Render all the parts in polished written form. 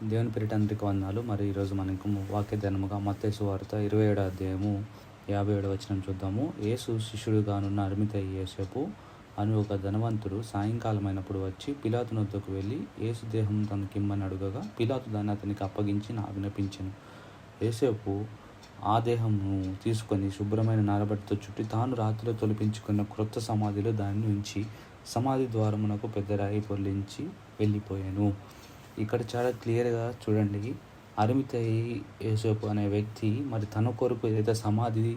దేవుని పేరిట అందరికీ వందనాలు. మరి ఈరోజు మనకు వాక్య ధ్యానముగా మత్తయి సువార్త 27వ అధ్యాయము 57వ వచనం చూద్దాము. యేసు శిష్యుడుగానున్న అరిమతయి యోసేపు అని ఒక ధనవంతుడు సాయంకాలమైనప్పుడు వచ్చి పిలాతు వద్దకు వెళ్ళి యేసు దేహం తనకిమ్మని అడుగగా పిలాతు దాన్ని అతనికి అప్పగించి ఆజ్ఞాపించెను. యోసేపు ఆ దేహమును తీసుకొని శుభ్రమైన నారబట్టితో చుట్టి తాను రాత్రిలో తొలిపించుకున్న క్రొత్త సమాధిలో దాన్ని ఉంచి సమాధి ద్వారమునకు పెద్ద రాయి పొర్లించి వెళ్ళిపోయాను. ఇక్కడ చాలా క్లియర్గా చూడండి, అరిమతయి యోసేపు అనే వ్యక్తి మరి తన కొరకు ఏదైతే సమాధి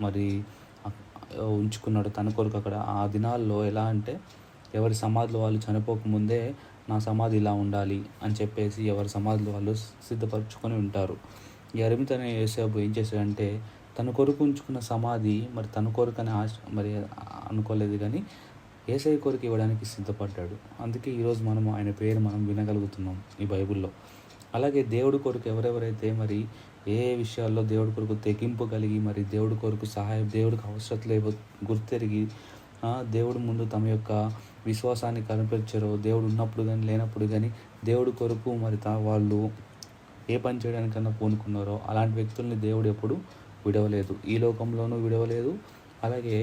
మరి ఉంచుకున్నాడో తన కొరకు అక్కడ ఆ దినాల్లో ఎలా అంటే ఎవరి సమాధిలో వాళ్ళు చనిపోకముందే నా సమాధి ఇలా ఉండాలి అని చెప్పేసి ఎవరి సమాధిలో వాళ్ళు సిద్ధపరచుకొని ఉంటారు. ఈ అరిమతయి యోసేపు ఏం చేశాడంటే తన కొరకు ఉంచుకున్న సమాధి మరి తన కొరకు అని మరి అనుకోలేదు, కానీ యేసయ్య కొరకు ఇవ్వడానికి సిద్ధపడ్డాడు. అందుకే ఈరోజు మనం ఆయన పేరు మనం వినగలుగుతున్నాం ఈ బైబిల్లో. అలాగే దేవుడి కొరకు ఎవరెవరైతే మరి ఏ విషయాల్లో దేవుడి కొరకు తెగింపు కలిగి మరి దేవుడి కొరకు సహాయం, దేవుడికి అవసరతలు గుర్తెరిగి దేవుడి ముందు తమ యొక్క విశ్వాసాన్ని కనిపించారో, దేవుడు ఉన్నప్పుడు కానీ లేనప్పుడు కానీ దేవుడి కొరకు మరి వాళ్ళు ఏ పని చేయడానికన్నా పూనుకున్నారో అలాంటి వ్యక్తుల్ని దేవుడు ఎప్పుడు విడవలేదు, ఈ లోకంలోనూ విడవలేదు. అలాగే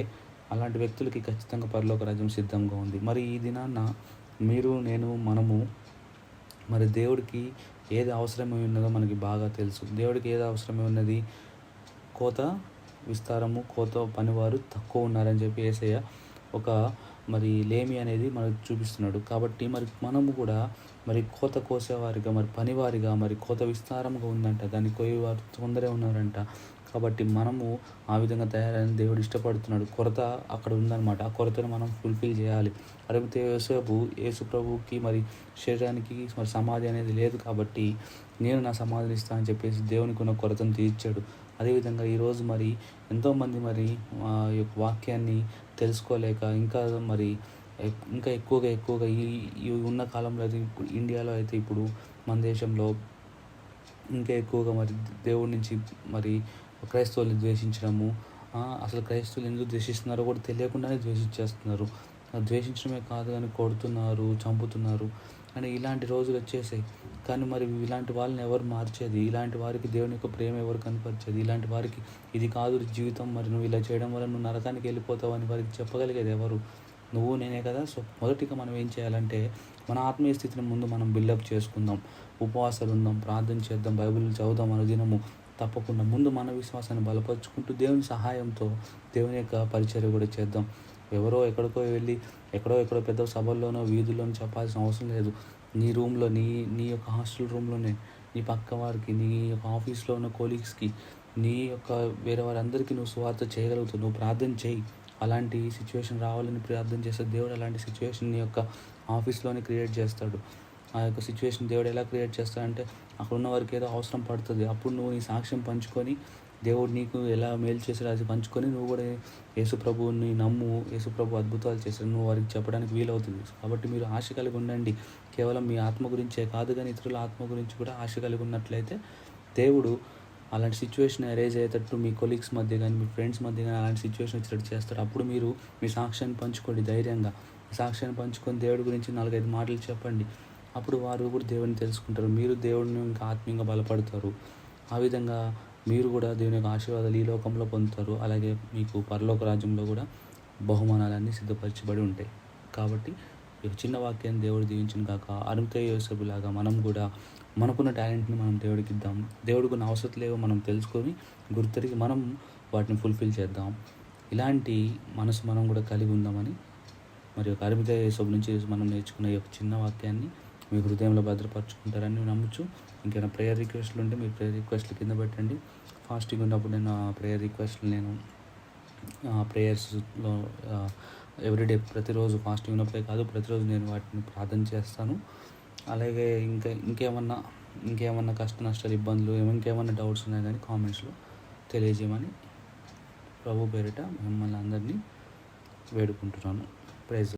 అలాంటి వ్యక్తులకి ఖచ్చితంగా పరలోక రాజ్యం సిద్ధంగా ఉంది. మరి ఈ దినాన్న మీరు నేను మనము మరి దేవుడికి ఏది అవసరమై ఉన్నదో మనకి బాగా తెలుసు. దేవుడికి ఏది అవసరమై ఉన్నది, కోత విస్తారము, కోత పనివారు తక్కువ ఉన్నారని చెప్పి యేసయ్య ఒక మరి లేమి అనేది మనకు చూపిస్తున్నాడు. కాబట్టి మరి మనము కూడా మరి కోత కోసేవారిగా మరి పనివారిగా మరి కోత విస్తారంగా ఉందంట, దాన్ని కోయేవారు కొందరే ఉన్నారంట. కాబట్టి మనము ఆ విధంగా తయారైన దేవుడు ఇష్టపడుతున్నాడు. కొరత అక్కడ ఉందన్నమాట, ఆ కొరతను మనం ఫుల్ఫిల్ చేయాలి. అరిమతయి యోసేపు యేసు ప్రభువుకి మరి శరీరానికి మరి సమాధి అనేది లేదు కాబట్టి నేను నా సమాధిని ఇస్తాను అని చెప్పేసి దేవునికి ఉన్న కొరతను తీర్చాడు. అదేవిధంగా ఈరోజు మరి ఎంతోమంది మరి ఈ యొక్క వాక్యాన్ని తెలుసుకోలేక ఇంకా ఎక్కువగా ఈ ఉన్న కాలంలో అయితే ఇప్పుడు ఇండియాలో అయితే ఇప్పుడు మన దేశంలో ఇంకా ఎక్కువగా మరి దేవుడి నుంచి మరి క్రైస్తవుల్ని ద్వేషించడము, అసలు క్రైస్తవులు ఎందుకు ద్వేషిస్తున్నారో కూడా తెలియకుండానే ద్వేషించేస్తున్నారు. ద్వేషించడమే కాదు కానీ కొడుతున్నారు, చంపుతున్నారు అని ఇలాంటి రోజులు వచ్చేసాయి. కానీ మరి ఇలాంటి వాళ్ళని ఎవరు మార్చేది? ఇలాంటి వారికి దేవుని యొక్క ప్రేమ ఎవరు కనపరిచేది? ఇలాంటి వారికి ఇది కాదు జీవితం, మరి నువ్వు ఇలా చేయడం వల్ల నువ్వు నరకానికి వెళ్ళిపోతావు అని వారికి చెప్పగలిగేది ఎవరు? నువ్వు నేనే కదా. సో మొదటిగా మనం ఏం చేయాలంటే మన ఆత్మీయ స్థితిని ముందు మనం బిల్డప్ చేసుకుందాం, ఉపవాసాలు ఉందాం, ప్రార్థన చేద్దాం, బైబిల్ చదువుదాం అనుదినము. తప్పకుండా ముందు మన విశ్వాసాన్ని బలపరుచుకుంటూ దేవుని సహాయంతో దేవుని యొక్క పరిచర్య కూడా చేద్దాం. ఎవరో ఎక్కడికో వెళ్ళి ఎక్కడో పెద్ద సభల్లోనో వీధుల్లోనో చెప్పాల్సిన అవసరం లేదు. నీ రూమ్లో నీ యొక్క హాస్టల్ రూమ్లోనే నీ పక్క వారికి, నీ యొక్క ఆఫీస్లో ఉన్న కొలీగ్స్కి, నీ యొక్క వేరే వారందరికీ నువ్వు సువార్త చేయగలుగుతావు. నువ్వు ప్రార్థన చేయి. అలాంటి సిచ్యువేషన్ రావాలని ప్రార్థన చేస్తే దేవుడు అలాంటి సిచ్యువేషన్ నీ యొక్క ఆఫీస్లోనే క్రియేట్ చేస్తాడు. ఆ యొక్క సిచ్యువేషన్ దేవుడు ఎలా క్రియేట్ చేస్తాడంటే అక్కడ ఉన్న వారికి ఏదో అవసరం పడుతుంది. అప్పుడు నువ్వు నీ సాక్ష్యం పంచుకొని దేవుడు నీకు ఎలా మేలు చేశాడో అది పంచుకొని నువ్వు కూడా యేసు ప్రభువుని నమ్ము, యేసు ప్రభు అద్భుతాలు చేశాడు నువ్వు వారికి చెప్పడానికి వీలవుతుంది. కాబట్టి మీరు ఆశ కలిగి ఉండండి. కేవలం మీ ఆత్మ గురించే కాదు కానీ ఇతరుల ఆత్మ గురించి కూడా ఆశ కలిగి ఉన్నట్లయితే దేవుడు అలాంటి సిచ్యువేషన్ అరేంజ్ అయ్యేటట్టు మీ కొలీగ్స్ మధ్య కానీ మీ ఫ్రెండ్స్ మధ్య కానీ అలాంటి సిచ్యువేషన్ వచ్చేటట్టు చేస్తారు. అప్పుడు మీరు మీ సాక్ష్యాన్ని పంచుకోండి ధైర్యంగా. సాక్ష్యాన్ని పంచుకొని దేవుడి గురించి 4-5 మాటలు చెప్పండి. అప్పుడు వారు కూడా దేవుడిని తెలుసుకుంటారు, మీరు దేవుడిని ఇంకా ఆత్మీయంగా బలపడతారు. ఆ విధంగా మీరు కూడా దేవుని యొక్క ఆశీర్వాదాలు ఈ లోకంలో పొందుతారు. అలాగే మీకు పరలోక రాజ్యంలో కూడా బహుమానాలన్నీ సిద్ధపరచబడి ఉంటాయి. కాబట్టి ఈ చిన్న వాక్యాన్ని దేవుడు దీవించును కాక. అరిమతయి యోసేపులాగా మనం కూడా మనకున్న టాలెంట్ని మనం దేవుడికి ఇద్దాం. దేవుడికి ఉన్న అవసరం లేవో మనం తెలుసుకొని గుర్తెరిగి మనం వాటిని ఫుల్ఫిల్ చేద్దాం. ఇలాంటి మనసు మనం కూడా కలిగి ఉందామని మరి ఒక అరిమతయి యోసేపు నుంచి మనం నేర్చుకున్న ఈ యొక్క చిన్న వాక్యాన్ని మీ హృదయంలో భద్రపరచుకుంటారని నమ్మచ్చు. ఇంకేమైనా ప్రేయర్ రిక్వెస్ట్లు ఉంటే మీరు ప్రేయర్ రిక్వెస్ట్లు కింద పెట్టండి. ఫాస్టింగ్ ఉన్నప్పుడు నేను ఆ ప్రేయర్ రిక్వెస్ట్లు నేను ప్రేయర్స్లో ఎవ్రీడే ప్రతిరోజు ఫాస్టింగ్ ఉన్నప్పుడే కాదు ప్రతిరోజు నేను వాటిని ప్రార్థన చేస్తాను. అలాగే ఇంకేమన్నా కష్ట నష్టాలు, ఇబ్బందులు, ఇంకేమన్నా డౌట్స్ ఉన్నాయి కానీ కామెంట్స్లో తెలియజేయమని ప్రభు పేరిట మిమ్మల్ని అందరినీ వేడుకుంటున్నాను. ప్రైజ్